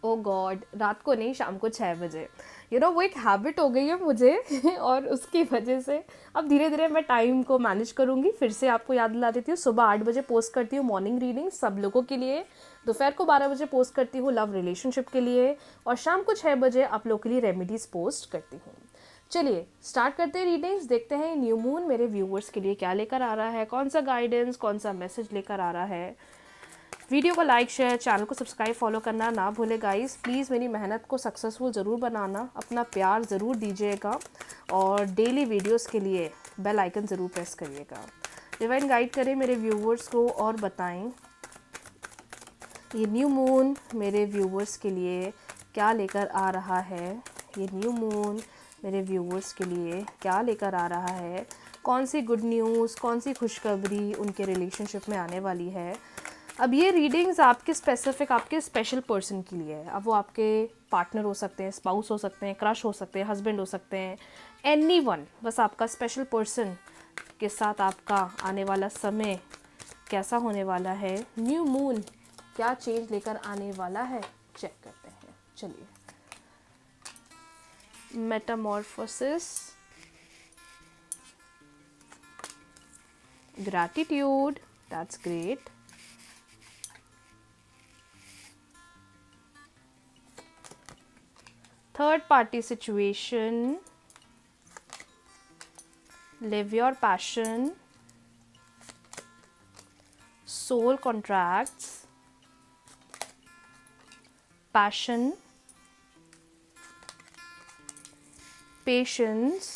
ओ God, रात को नहीं, शाम को 6 बजे। वो एक हैबिट हो गई है मुझे और उसकी वजह से अब धीरे धीरे मैं टाइम को मैनेज करूँगी। फिर से आपको याद दिला देती हूँ, सुबह 8 बजे पोस्ट करती हूँ मॉर्निंग रीडिंग सब लोगों के लिए, दोपहर को 12 बजे पोस्ट करती हूँ लव रिलेशनशिप के लिए, और शाम को 6 बजे आप लोगों के लिए रेमेडीज़ पोस्ट करती हूँ। चलिए स्टार्ट करते हैं रीडिंग्स। देखते हैं न्यू मून मेरे व्यूवर्स के लिए क्या लेकर आ रहा है, कौन सा गाइडेंस, कौन सा मैसेज लेकर आ रहा है। वीडियो को लाइक शेयर, चैनल को सब्सक्राइब फॉलो करना ना भूले गाइस। प्लीज़ मेरी मेहनत को सक्सेसफुल ज़रूर बनाना, अपना प्यार ज़रूर दीजिएगा, और डेली वीडियोस के लिए बेल आइकन ज़रूर प्रेस करिएगा। डिवाइन गाइड करें मेरे व्यूवर्स को और बताएं ये न्यू मून मेरे व्यूवर्स के लिए क्या लेकर आ रहा है। ये न्यू मून मेरे व्यूवर्स के लिए क्या लेकर आ रहा है, कौन सी गुड न्यूज़, कौन सी खुशखबरी उनके रिलेशनशिप में आने वाली है। अब ये रीडिंग्स आपके स्पेसिफिक, आपके स्पेशल पर्सन के लिए है। अब वो आपके पार्टनर हो सकते हैं, स्पाउस हो सकते हैं, क्रश हो सकते हैं, हस्बैंड हो सकते हैं, एनीवन, बस आपका स्पेशल पर्सन के साथ आपका आने वाला समय कैसा होने वाला है, न्यू मून क्या चेंज लेकर आने वाला है, चेक करते हैं। चलिए, Metamorphosis, gratitude, that's great, third party situation, live your passion, soul contracts, passion, patience,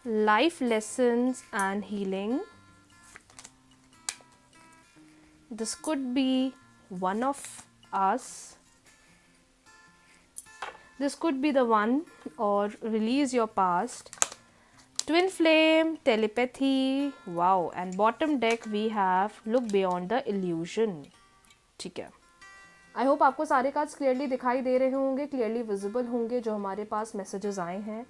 life lessons and healing. This could be one of us. This could be the one, or release your past. Twin flame, telepathy, wow, and bottom deck we have look beyond the illusion. ठीक है, I hope आपको सारे cards clearly दिखाई दे रहे होंगे, clearly visible होंगे जो हमारे पास मैसेजेस आए हैं।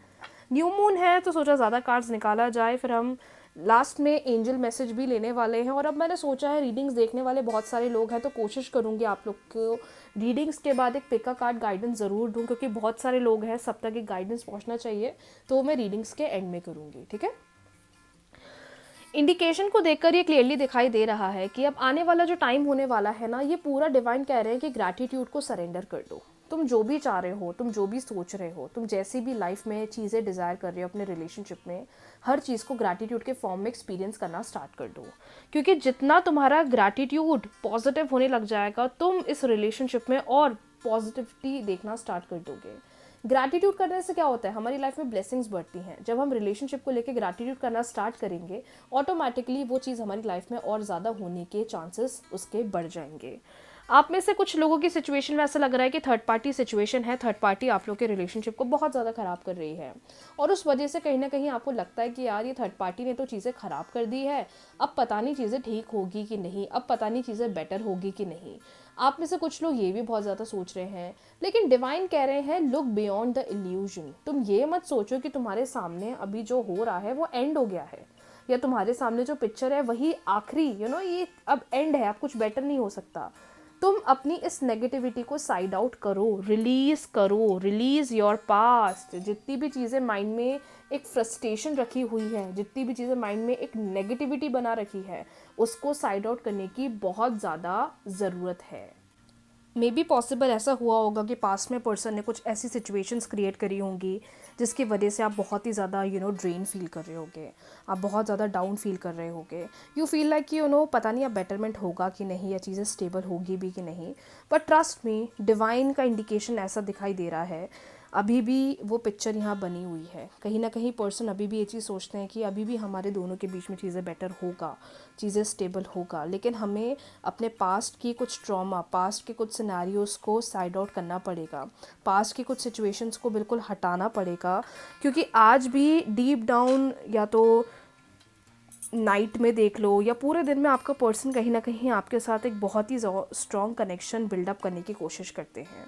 न्यू मून है तो सोचा ज़्यादा कार्ड्स निकाला जाए, फिर हम लास्ट में एंजल मैसेज भी लेने वाले हैं। और अब मैंने सोचा है रीडिंग्स देखने वाले बहुत सारे लोग हैं, तो कोशिश करूँगी आप लोग को रीडिंग्स के बाद एक पिका कार्ड गाइडेंस ज़रूर दूँ, क्योंकि बहुत सारे लोग हैं, सब तक एक गाइडेंस पहुँचना चाहिए, तो मैं रीडिंग्स के एंड में करूँगी। ठीक है, इंडिकेशन को देखकर ये क्लियरली दिखाई दे रहा है कि अब आने वाला जो टाइम होने वाला है ना, ये पूरा डिवाइन कह रहे हैं कि ग्रैटिट्यूड को सरेंडर कर दो। तुम जो भी चाह रहे हो, तुम जो भी सोच रहे हो, तुम जैसी भी लाइफ में चीज़ें डिज़ायर कर रहे हो अपने रिलेशनशिप में, हर चीज़ को ग्रैटिट्यूड के फॉर्म में एक्सपीरियंस करना स्टार्ट कर दो। क्योंकि जितना तुम्हारा ग्रैटिट्यूड पॉजिटिव होने लग जाएगा, तुम इस रिलेशनशिप में और पॉजिटिविटी देखना स्टार्ट कर दोगे। ग्रैटिट्यूड करने से क्या होता है, हमारी लाइफ में ब्लेसिंग्स बढ़ती हैं। जब हम रिलेशनशिप को लेकर ग्रैटिट्यूड करना स्टार्ट करेंगे, ऑटोमेटिकली वो चीज़ हमारी लाइफ में और ज़्यादा होने के चांसेस उसके बढ़ जाएंगे। आप में से कुछ लोगों की सिचुएशन में ऐसा लग रहा है कि थर्ड पार्टी सिचुएशन है, थर्ड पार्टी आप लोग के रिलेशनशिप को बहुत ज़्यादा ख़राब कर रही है, और उस वजह से कहीं ना कहीं आपको लगता है कि यार ये थर्ड पार्टी ने तो चीज़ें ख़राब कर दी है, अब पता नहीं चीज़ें ठीक होगी कि नहीं, अब पता नहीं चीज़ें बेटर होगी कि नहीं। आप में से कुछ लोग ये भी बहुत ज़्यादा सोच रहे हैं, लेकिन डिवाइन कह रहे हैं लुक बियॉन्ड द इल्यूजन। तुम ये मत सोचो कि तुम्हारे सामने अभी जो हो रहा है वो एंड हो गया है, या तुम्हारे सामने जो पिक्चर है वही आखिरी, ये अब एंड है, अब कुछ बेटर नहीं हो सकता। तुम अपनी इस नेगेटिविटी को साइड आउट करो, रिलीज योर पास्ट। जितनी भी चीज़ें माइंड में एक फ्रस्ट्रेशन रखी हुई है, जितनी भी चीज़ें माइंड में एक नेगेटिविटी बना रखी है, उसको साइड आउट करने की बहुत ज़्यादा ज़रूरत है। मे बी पॉसिबल ऐसा हुआ होगा कि पास्ट में पर्सन ने कुछ ऐसी सिचुएशंस क्रिएट करी होंगी जिसकी वजह से आप बहुत ही ज़्यादा ड्रेन फील कर रहे होगे, आप बहुत ज़्यादा डाउन फील कर रहे होगे। यू फील लाइक कि पता नहीं अब बेटरमेंट होगा कि नहीं, या चीज़ें स्टेबल होगी भी कि नहीं। बट ट्रस्ट मी, डिवाइन का इंडिकेशन ऐसा दिखाई दे रहा है, अभी भी वो पिक्चर यहाँ बनी हुई है। कहीं ना कहीं पर्सन अभी भी ये चीज़ सोचते हैं कि अभी भी हमारे दोनों के बीच में चीज़ें बेटर होगा, चीज़ें स्टेबल होगा, लेकिन हमें अपने पास्ट की कुछ ट्रॉमा, पास्ट के कुछ सिनेरियोज़ को साइड आउट करना पड़ेगा, पास्ट की कुछ सिचुएशंस को बिल्कुल हटाना पड़ेगा। क्योंकि आज भी डीप डाउन, या तो नाइट में देख लो या पूरे दिन में, आपका पर्सन कहीं ना कहीं आपके साथ एक बहुत ही स्ट्रॉन्ग कनेक्शन बिल्डअप करने की कोशिश करते हैं,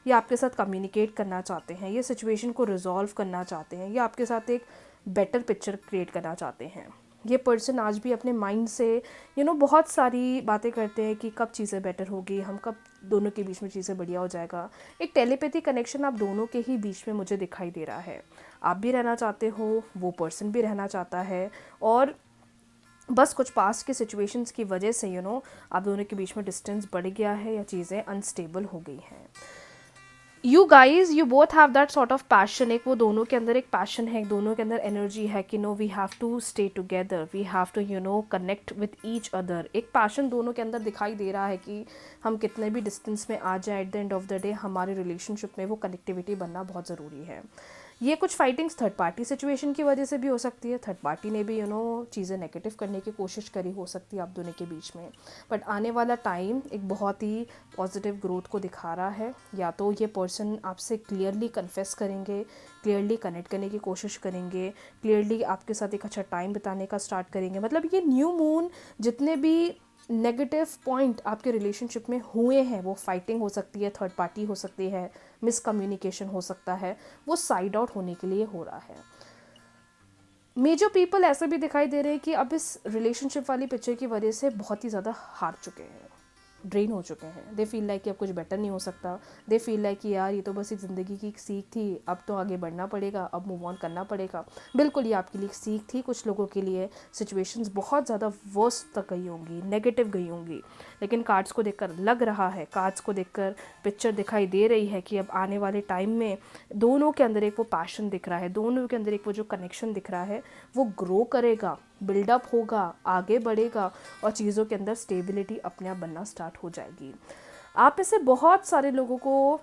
या आपके साथ कम्युनिकेट करना चाहते हैं, ये सिचुएशन को रिजॉल्व करना चाहते हैं, या आपके साथ एक बेटर पिक्चर क्रिएट करना चाहते हैं। ये पर्सन आज भी अपने माइंड से बहुत सारी बातें करते हैं कि कब चीज़ें बेटर होगी, हम कब दोनों के बीच में चीज़ें बढ़िया हो जाएगा। एक टेलीपैथी कनेक्शन आप दोनों के ही बीच में मुझे दिखाई दे रहा है। आप भी रहना चाहते हो, वो पर्सन भी रहना चाहता है, और बस कुछ पास्ट के सिचुएशंस की वजह से आप दोनों के बीच में डिस्टेंस बढ़ गया है या चीज़ें अनस्टेबल हो गई हैं। You guys you both have that sort of passion, एक वो दोनों के अंदर एक पैशन है, दोनों के अंदर एनर्जी है कि we have to stay together, we have to connect with each other. एक पैशन दोनों के अंदर दिखाई दे रहा है कि हम कितने भी डिस्टेंस में आ जाए, at the end of the day हमारे रिलेशनशिप में वो कनेक्टिविटी बनना बहुत ज़रूरी है। ये कुछ फाइटिंग्स थर्ड पार्टी सिचुएशन की वजह से भी हो सकती है, थर्ड पार्टी ने भी चीज़ें नेगेटिव करने की कोशिश करी हो सकती है आप दोनों के बीच में। बट आने वाला टाइम एक बहुत ही पॉजिटिव ग्रोथ को दिखा रहा है। या तो ये पर्सन आपसे क्लियरली कन्फेस करेंगे, क्लियरली कनेक्ट करने की कोशिश करेंगे, क्लियरली आपके साथ एक अच्छा टाइम बिताने का स्टार्ट करेंगे। मतलब ये न्यू मून जितने भी नेगेटिव पॉइंट आपके रिलेशनशिप में हुए हैं, वो फाइटिंग हो सकती है, थर्ड पार्टी हो सकती है, मिसकम्युनिकेशन हो सकता है, वो साइड आउट होने के लिए हो रहा है। मेजर पीपल ऐसे भी दिखाई दे रहे हैं कि अब इस रिलेशनशिप वाली पिक्चर की वजह से बहुत ही ज़्यादा हार चुके हैं, ड्रेन हो चुके हैं। दे फील लाइक कि अब कुछ बेटर नहीं हो सकता। दे फील लाइक कि यार ये तो बस एक ज़िंदगी की एक सीख थी, अब तो आगे बढ़ना पड़ेगा, अब मूव ऑन करना पड़ेगा। बिल्कुल ये आपके लिए एक सीख थी। कुछ लोगों के लिए सिचुएशंस बहुत ज़्यादा वर्स्ट तक गई होंगी, नेगेटिव गई होंगी, लेकिन कार्ड्स को देखकर लग रहा है, कार्ड्स को देखकर पिक्चर दिखाई दे रही है कि अब आने वाले टाइम में दोनों के अंदर एक वो पैशन दिख रहा है, दोनों के अंदर एक वो जो कनेक्शन दिख रहा है वो ग्रो करेगा, बिल्डअप होगा, आगे बढ़ेगा, और चीज़ों के अंदर स्टेबिलिटी अपने आप बनना स्टार्ट हो जाएगी। आप में से बहुत सारे लोगों को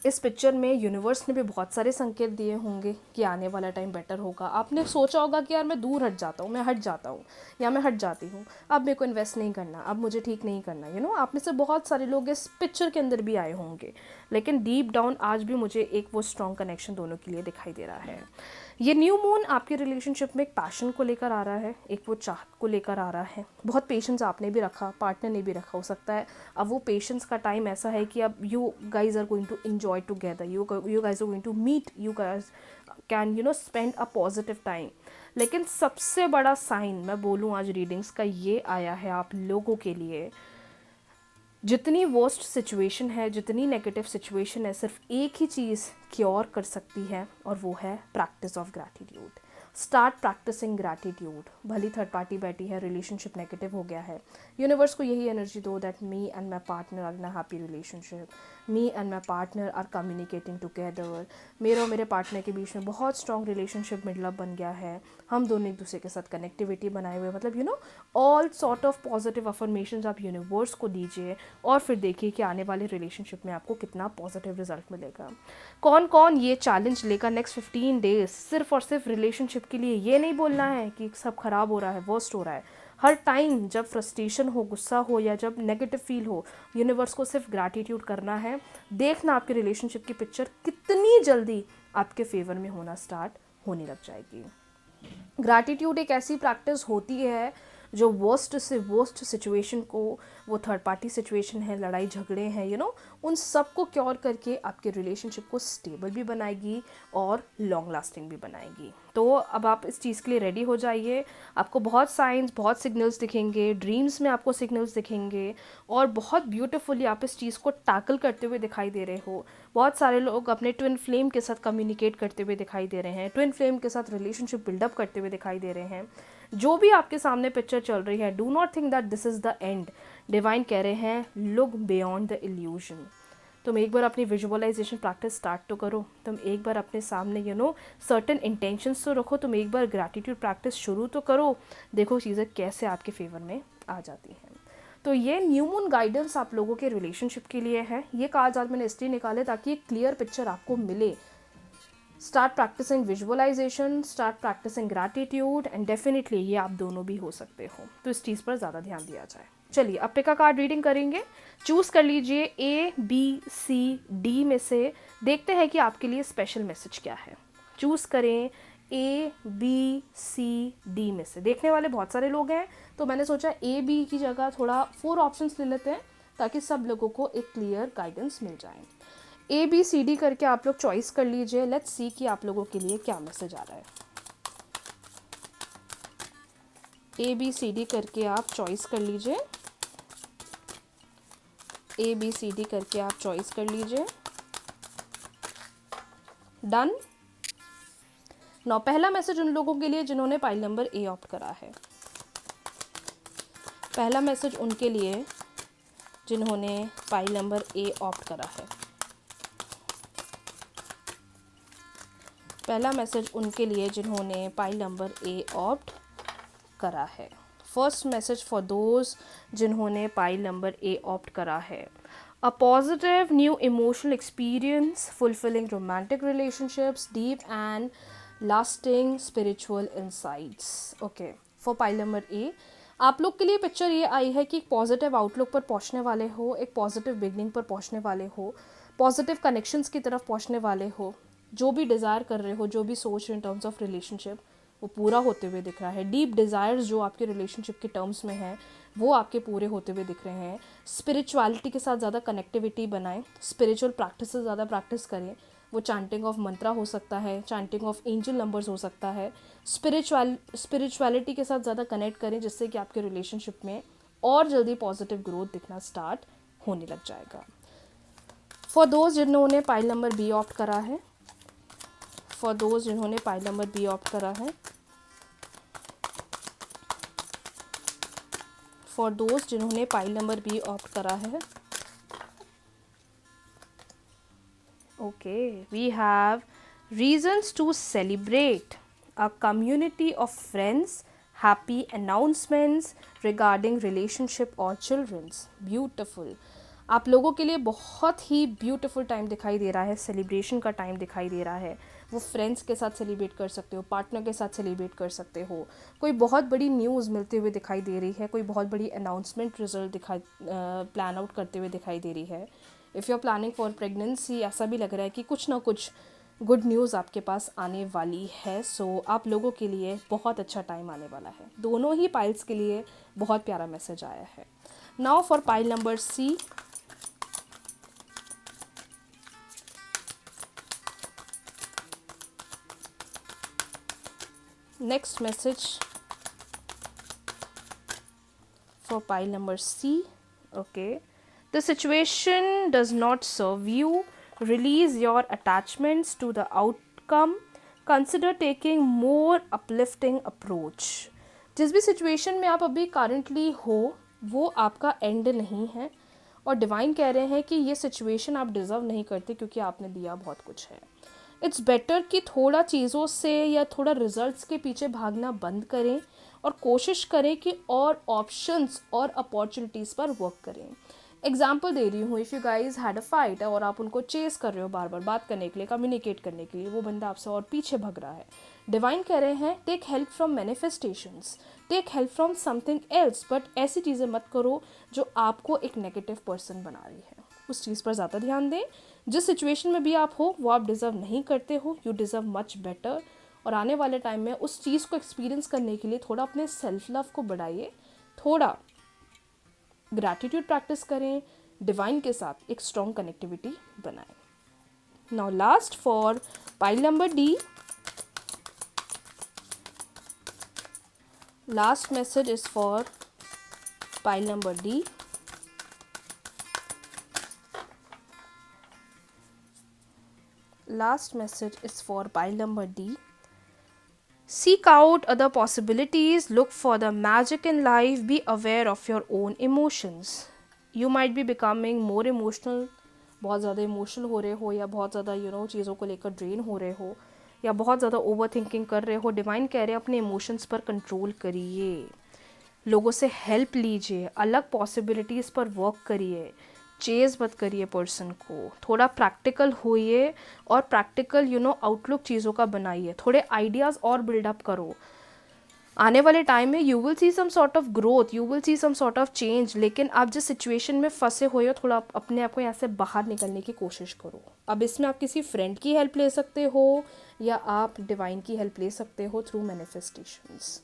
इस पिक्चर में यूनिवर्स ने भी बहुत सारे संकेत दिए होंगे कि आने वाला टाइम बेटर होगा। आपने सोचा होगा कि यार मैं दूर हट जाता हूँ, मैं हट जाता हूँ, या मैं हट जाती हूँ, अब मेरे को इन्वेस्ट नहीं करना, अब मुझे ठीक नहीं करना। आप में से बहुत सारे लोग इस पिक्चर के अंदर भी आए होंगे, लेकिन डीप डाउन आज भी मुझे एक वो स्ट्रॉन्ग कनेक्शन दोनों के लिए दिखाई दे रहा है। ये न्यू मून आपके रिलेशनशिप में एक पैशन को लेकर आ रहा है, एक वो चाहत को लेकर आ रहा है। बहुत पेशेंस आपने भी रखा, पार्टनर ने भी रखा, हो सकता है अब वो पेशेंस का टाइम ऐसा है कि अब you guys are going to enjoy together, you guys are going to meet, you guys can spend a positive time. लेकिन सबसे बड़ा साइन मैं बोलूँ आज रीडिंग्स का ये आया है आप लोगों के लिए, जितनी वर्स्ट सिचुएशन है, जितनी नेगेटिव सिचुएशन है, सिर्फ एक ही चीज़ क्योर कर सकती है, और वो है practice of gratitude. Start practising gratitude. भली थर्ड पार्टी बैठी है, रिलेशनशिप नेगेटिव हो गया है, यूनिवर्स को यही एनर्जी दो that me and my partner are in a happy relationship, me and my partner are communicating together. मेरे और मेरे पार्टनर के बीच में बहुत स्ट्रॉन्ग रिलेशनशिप मिडलअप बन गया है, हम दोनों एक दूसरे के साथ कनेक्टिविटी बनाए हुए। मतलब all sort of positive affirmations आप यूनिवर्स को दीजिए, और फिर देखिए कि आने वाले रिलेशनशिप में आपको कितना पॉजिटिव रिजल्ट मिलेगा। कौन कौन ये चैलेंज लेकर नेक्स्ट 15 डेज सिर्फ और सिर्फ रिलेशनशिप के लिए। ये नहीं बोलना है कि सब खराब हो रहा है, वर्स्ट हो रहा है। हर टाइम जब फ्रस्ट्रेशन हो, गुस्सा हो, या जब नेगेटिव फील हो, यूनिवर्स को सिर्फ ग्रैटिट्यूड करना है। देखना आपके रिलेशनशिप की पिक्चर कितनी जल्दी आपके फेवर में होना स्टार्ट होने लग जाएगी। ग्रैटिट्यूड एक ऐसी प्रैक्टिस होती है जो वर्स्ट से वर्स्ट सिचुएशन को, वो थर्ड पार्टी सिचुएशन है, लड़ाई झगड़े हैं, उन सब को क्योर करके आपके रिलेशनशिप को स्टेबल भी बनाएगी और लॉन्ग लास्टिंग भी बनाएगी। तो अब आप इस चीज़ के लिए रेडी हो जाइए। आपको बहुत साइंस, बहुत सिग्नल्स दिखेंगे, ड्रीम्स में आपको सिग्नल्स दिखेंगे, और बहुत ब्यूटीफुली आप इस चीज़ को टैकल करते हुए दिखाई दे रहे हो। बहुत सारे लोग अपने ट्विन फ्लेम के साथ कम्युनिकेट करते हुए दिखाई दे रहे हैं, ट्विन फ्लेम के साथ रिलेशनशिप बिल्डअप करते हुए दिखाई दे रहे हैं। जो भी आपके सामने पिक्चर चल रही है, do not think that this is the end. Divine कह रहे हैं लुक बियॉन्ड द इल्यूजन। तुम एक बार अपनी विजुअलाइजेशन प्रैक्टिस स्टार्ट तो करो, तुम एक बार अपने सामने सर्टेन इंटेंशंस तो रखो, तुम एक बार ग्रैटिट्यूड प्रैक्टिस शुरू तो करो, देखो चीज़ें कैसे आपके फेवर में आ जाती हैं। तो ये न्यू मून गाइडेंस आप लोगों के रिलेशनशिप के लिए है। ये कार्ड्स आज मैंने इसलिए निकाले ताकि एक क्लियर पिक्चर आपको मिले। Start practising visualisation, start practising gratitude, and definitely ये आप दोनों भी हो सकते हो, तो इस चीज़ पर ज़्यादा ध्यान दिया जाए। चलिए अब पिक अ कार्ड रीडिंग करेंगे। चूज़ कर लीजिए ABCD में से, देखते हैं कि आपके लिए स्पेशल मैसेज क्या है। चूज़ करें ABCD में से। देखने वाले बहुत सारे लोग हैं, तो मैंने सोचा AB की जगह थोड़ा 4 ऑप्शंस ले लेते हैं ताकि सब लोगों को एक क्लियर गाइडेंस मिल जाए। ABCD करके आप लोग चॉइस कर लीजिए। लेट्स सी कि आप लोगों के लिए क्या मैसेज आ रहा है। ABCD करके आप चॉइस कर लीजिए, ABCD करके आप चॉइस कर लीजिए। डन। नौ पहला मैसेज उन लोगों के लिए जिन्होंने पाइल नंबर A ऑप्ट करा है। पहला मैसेज उनके लिए जिन्होंने पाइल नंबर A ऑप्ट करा है। पहला मैसेज उनके लिए जिन्होंने पाइल नंबर A ऑप्ट करा है। फर्स्ट मैसेज फॉर दोज जिन्होंने पाइल नंबर A ऑप्ट करा है। A positive new emotional experience, fulfilling romantic relationships, deep and lasting spiritual insights. Okay, for pile number A, आप लोग के लिए पिक्चर ये आई है कि एक पॉजिटिव आउटलुक पर पहुंचने वाले हो, एक पॉजिटिव बिगनिंग पर पहुंचने वाले हो, पॉजिटिव कनेक्शंस की तरफ पहुंचने वाले हो, जो भी डिज़ायर कर रहे हो, जो भी सोच रहे इन टर्म्स ऑफ रिलेशनशिप, वो पूरा होते हुए दिख रहा है। डीप डिज़ायर्स जो आपके रिलेशनशिप के टर्म्स में हैं वो आपके पूरे होते हुए दिख रहे हैं। स्पिरिचुअलिटी के साथ ज़्यादा कनेक्टिविटी बनाएं, स्पिरिचुअल प्रैक्टिस से ज़्यादा प्रैक्टिस करें। वो चांटिंग ऑफ मंत्रा हो सकता है, चांटिंग ऑफ एंजल नंबर्स हो सकता है। स्पिरिचुअलिटी के साथ ज़्यादा कनेक्ट करें जिससे कि आपके रिलेशनशिप में और जल्दी पॉजिटिव ग्रोथ दिखना स्टार्ट होने लग जाएगा। फॉर दोज जिन्होंने पाइल नंबर B ऑप्ट करा है, फॉर दोज जिन्होंने पाइल नंबर B ऑप्ट करा है, फॉर दोज जिन्होंने पाइल नंबर B ऑप्ट करा है। Okay, we have reasons to celebrate, a community of friends, happy announcements regarding relationship or children's. Beautiful. आप लोगों के लिए बहुत ही ब्यूटीफुल टाइम दिखाई दे रहा है, सेलिब्रेशन का टाइम दिखाई दे रहा है। वो फ्रेंड्स के साथ सेलिब्रेट कर सकते हो, पार्टनर के साथ सेलिब्रेट कर सकते हो, कोई बहुत बड़ी न्यूज़ मिलते हुए दिखाई दे रही है, कोई बहुत बड़ी अनाउंसमेंट रिजल्ट प्लान आउट करते हुए दिखाई दे रही है। If you are planning for pregnancy, ऐसा भी लग रहा है कि कुछ ना कुछ गुड न्यूज़ आपके पास आने वाली है। सो आप लोगों के लिए बहुत अच्छा टाइम आने वाला है। दोनों ही पाइल्स के लिए बहुत प्यारा मैसेज आया है। Now for pile number C, next message for pile number C. Okay, the situation does not serve you, release your attachments to the outcome, consider taking more uplifting approach. जिस भी situation में आप अभी currently हो वो आपका and नहीं है, और डिवाइन कह रहे हैं कि ये सिचुएशन आप डिज़र्व नहीं करते क्योंकि आपने दिया बहुत कुछ है। इट्स बेटर कि थोड़ा चीज़ों से या थोड़ा रिजल्ट्स के पीछे भागना बंद करें और कोशिश करें कि और ऑप्शंस और अपॉर्चुनिटीज़ पर वर्क करें। एग्जाम्पल दे रही हूँ, if you guys had a fight और आप उनको चेस कर रहे हो बार बार बात करने के लिए, कम्युनिकेट करने के लिए, वो बंदा आपसे और पीछे भग रहा है। डिवाइन कह रहे हैं take help from manifestations, take help from something else, but ऐसी चीज़ें मत करो जो आपको एक नेगेटिव पर्सन बना रही है। उस चीज़ पर ज़्यादा ध्यान दें। जिस सिचुएशन में भी आप हो वो आप डिज़र्व नहीं करते हो, यू डिज़र्व मच बेटर। और आने वाले टाइम में उस चीज़ को एक्सपीरियंस करने के लिए थोड़ा अपने सेल्फ लव को बढ़ाइए, थोड़ा ग्रैटिट्यूड प्रैक्टिस करें, डिवाइन के साथ एक स्ट्रॉन्ग कनेक्टिविटी बनाएं। Now last for pile number D, last message is for pile number D. Last message is for pile number D. Seek out other possibilities, look for the magic in life, be aware of your own emotions. You might be becoming more emotional, बहुत ज़्यादा emotional हो रहे हो, या बहुत ज़्यादा चीज़ों को लेकर ड्रेन हो रहे हो, या बहुत ज़्यादा ओवर थिंकिंग कर रहे हो। डिवाइन कह रहे हैं अपने इमोशंस पर कंट्रोल करिए, लोगों से हेल्प लीजिए, अलग पॉसिबिलिटीज़ पर वर्क करिए, चेज़ मत करिए पर्सन को, थोड़ा प्रैक्टिकल होइए और प्रैक्टिकल आउटलुक चीज़ों का बनाइए, थोड़े आइडियाज़ और बिल्डअप करो। आने वाले टाइम में you will see some sort of growth, you will see some sort of change, लेकिन आप जिस सिचुएशन में फंसे हुए हो थोड़ा अपने आप को यहाँ से बाहर निकलने की कोशिश करो। अब इसमें आप किसी फ्रेंड की हेल्प ले सकते हो या आप डिवाइन की हेल्प ले सकते हो थ्रू मैनिफेस्टेशंस।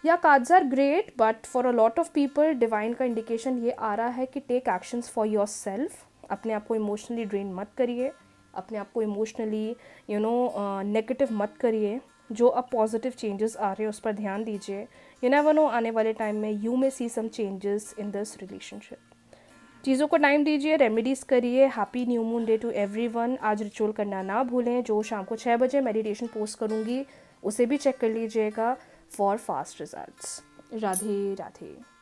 या cards are great, but for a lot of people divine का इंडिकेशन ये आ रहा है कि take actions for yourself. अपने आप को इमोशनली ड्रेन मत करिए, अपने आप को इमोशनली नेगेटिव मत करिए। जो अब पॉजिटिव चेंजेस आ रहे हैं उस पर ध्यान दीजिए। यू नेवर नो, आने वाले टाइम में you may see some changes in this relationship. चीज़ों को टाइम दीजिए, रेमेडीज़ करिए। Happy new moon day to everyone. आज रिचुअल करना ना भूलें। जो शाम को 6 बजे मेडिटेशन पोस्ट करूँगी उसे भी चेक कर लीजिएगा for fast results. Radhe Radhe.